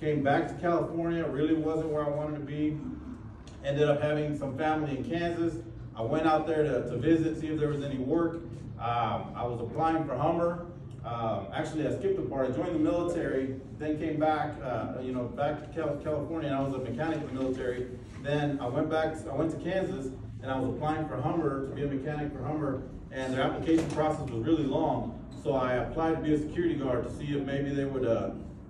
Came back to California, really wasn't where I wanted to be. Ended up having some family in Kansas. I went out there to visit, see if there was any work. I was applying for Hummer. Actually, I skipped a part. I joined the military, then came back, back to California, and I was a mechanic in the military. Then I went to Kansas, and I was applying for Hummer, to be a mechanic for Hummer, and their application process was really long. So I applied to be a security guard to see if maybe they would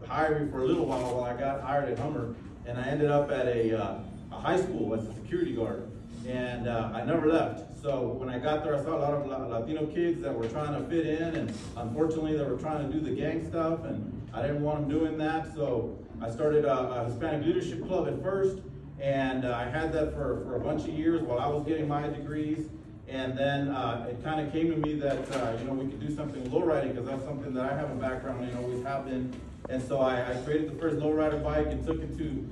hire me for a little while I got hired at Hummer. And I ended up at a high school as a security guard, and I never left. So when I got there, I saw a lot of Latino kids that were trying to fit in, and unfortunately they were trying to do the gang stuff, and I didn't want them doing that. So I started a Hispanic leadership club at first, and I had that for a bunch of years while I was getting my degrees. And then it kind of came to me that we could do something with lowriding, because that's something that I have a background in, always have been. And so I created the first lowrider bike and took it to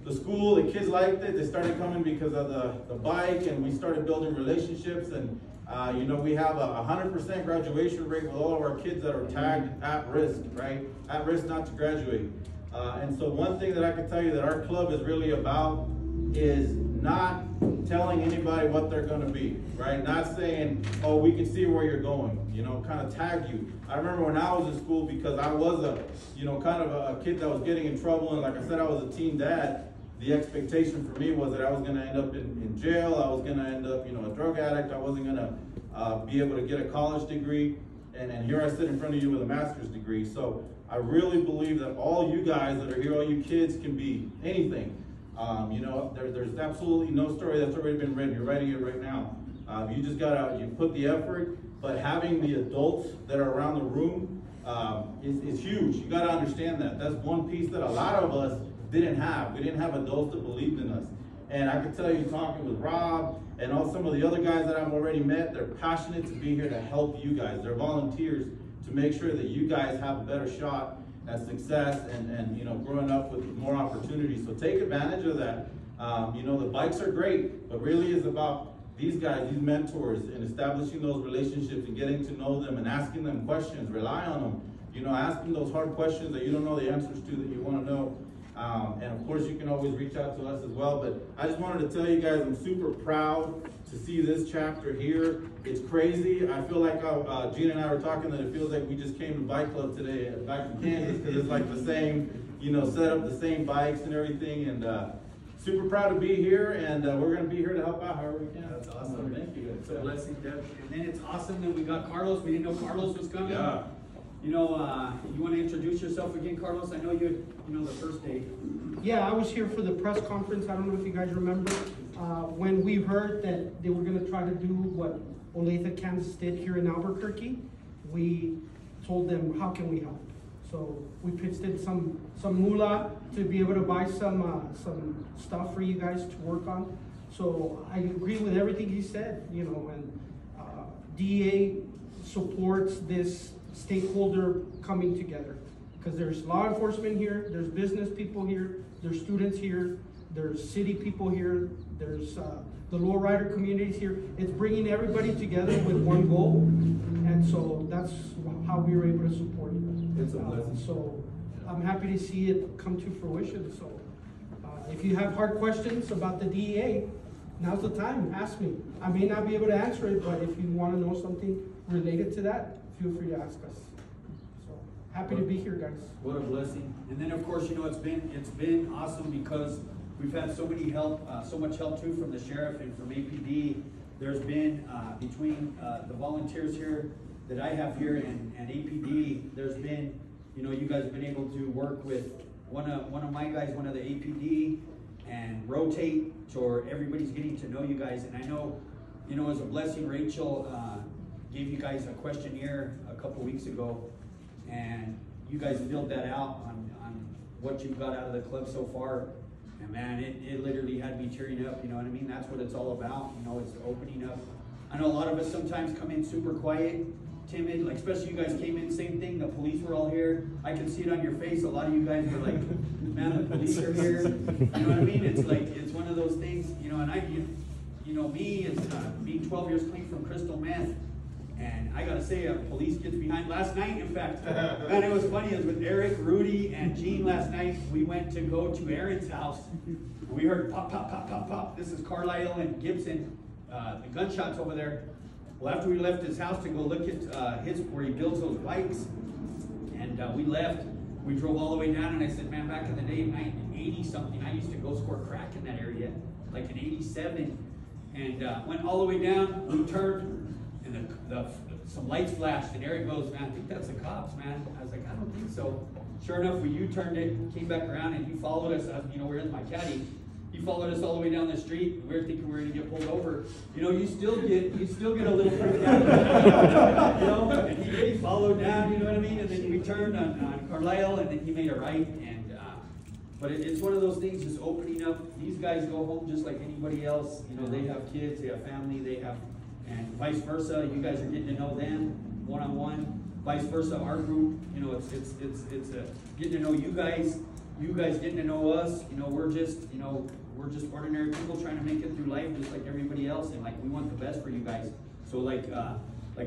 the school. The kids liked it. They started coming because of the bike, and we started building relationships. And we have a 100% graduation rate with all of our kids that are tagged at risk, right? At risk not to graduate. And so one thing that I can tell you that our club is really about is not telling anybody what they're going to be, right? Not saying, oh, we can see where you're going, kind of tag you. I remember when I was in school, because I was kind of a kid that was getting in trouble, and like I said, I was a teen dad. The expectation for me was that I was going to end up in jail. I was going to end up, a drug addict. I wasn't going to be able to get a college degree. And here I sit in front of you with a master's degree. So I really believe that all you guys that are here, all you kids, can be anything. There's absolutely no story that's already been written. You're writing it right now. You just you put the effort, but having the adults that are around the room is huge. You gotta understand that. That's one piece that a lot of us didn't have. We didn't have adults that believed in us. And I can tell you, talking with Rob and some of the other guys that I've already met, they're passionate to be here to help you guys. They're volunteers to make sure that you guys have a better shot at success and growing up with more opportunities. So take advantage of that. The bikes are great, but really is about these guys, these mentors, and establishing those relationships and getting to know them and asking them questions. Rely on them. Ask them those hard questions that you don't know the answers to, that you want to know. And of course, you can always reach out to us as well. But I just wanted to tell you guys, I'm super proud to see this chapter here. It's crazy. I feel like Gina and I were talking that it feels like we just came to Bike Club today back in Kansas, because it's like the same, set up, the same bikes and everything. And super proud to be here, and we're going to be here to help out however we can. That's awesome. Thank you. It's a blessing, Deb. And then it's awesome that we got Carlos. We didn't know Carlos was coming. Yeah. You want to introduce yourself again, Carlos? I know you the first day. Yeah, I was here for the press conference. I don't know if you guys remember. When we heard that they were going to try to do what Alethea, Kansas did here in Albuquerque, we told them, how can we help? So we pitched in some moolah to be able to buy some stuff for you guys to work on. So I agree with everything he said, and DEA supports this stakeholder coming together, because there's law enforcement here, there's business people here, there's students here, there's city people here, there's the lowrider communities here. It's bringing everybody together with one goal, and so that's how we were able to support it. It's a blessing. So I'm happy to see it come to fruition. So if you have hard questions about the DEA, now's the time. Ask me. I may not be able to answer it, but if you want to know something related to that, feel free to ask us. So happy to be here, guys. What a blessing. And then of course, it's been awesome, because we've had so much help too from the sheriff and from APD. There's been between the volunteers here that I have here and APD, there's been, you guys have been able to work with one of my guys, one of the APD, and rotate, so everybody's getting to know you guys. And I know, it's a blessing. Rachel gave you guys a questionnaire a couple weeks ago, and you guys filled that out on what you've got out of the club so far. And man, it literally had me tearing up, you know what I mean? That's what it's all about, it's opening up. I know a lot of us sometimes come in super quiet, timid, like especially you guys came in, same thing, the police were all here. I can see it on your face, a lot of you guys were like, man, the police are here. You know what I mean? It's like, it's one of those things, and me, it's being 12 years clean from crystal meth, And I gotta say, police gets behind, last night, in fact, man, it was funny, it was with Eric, Rudy, and Gene last night. We went to go to Aaron's house. We heard pop, pop, pop, pop, pop. This is Carlisle and Gibson, the gunshots over there. Well, after we left his house to go look at where he builds those bikes, and we left, we drove all the way down, and I said, man, back in the day, in 1980-something, I used to go score crack in that area, like in 87, and went all the way down, we turned, and some lights flashed, and Eric goes, man, I think that's the cops, man. I was like, I don't think so. Sure enough, we U-turned it, came back around, and he followed us. You know, we're in my caddy. He followed us all the way down the street. We were thinking we were gonna get pulled over. You know, you still get a little freaked out. You know, and he followed down. You know what I mean? And then we turned on Carlisle, and then he made a right. And but it's one of those things. Just opening up. These guys go home just like anybody else. You know, they have kids, they have family, they have. And vice versa, you guys are getting to know them one-on-one. Vice versa, our group, you know, it's getting to know you guys getting to know us. You know, we're just ordinary people trying to make it through life just like everybody else, and like we want the best for you guys. So like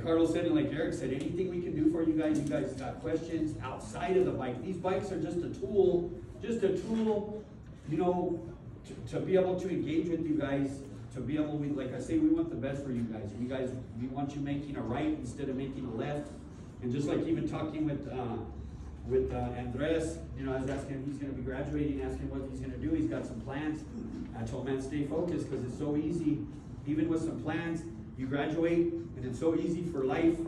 Carlos said and like Eric said, anything we can do for you guys got questions outside of the bike. These bikes are just a tool, you know, to be able to engage with you guys. To be able, like I say, we want the best for you guys. We want you making a right instead of making a left. And just like even talking with Andres, you know, I was asking him, he's going to be graduating, asking what he's going to do. He's got some plans. I told him, man, stay focused because it's so easy. Even with some plans, you graduate, and it's so easy for life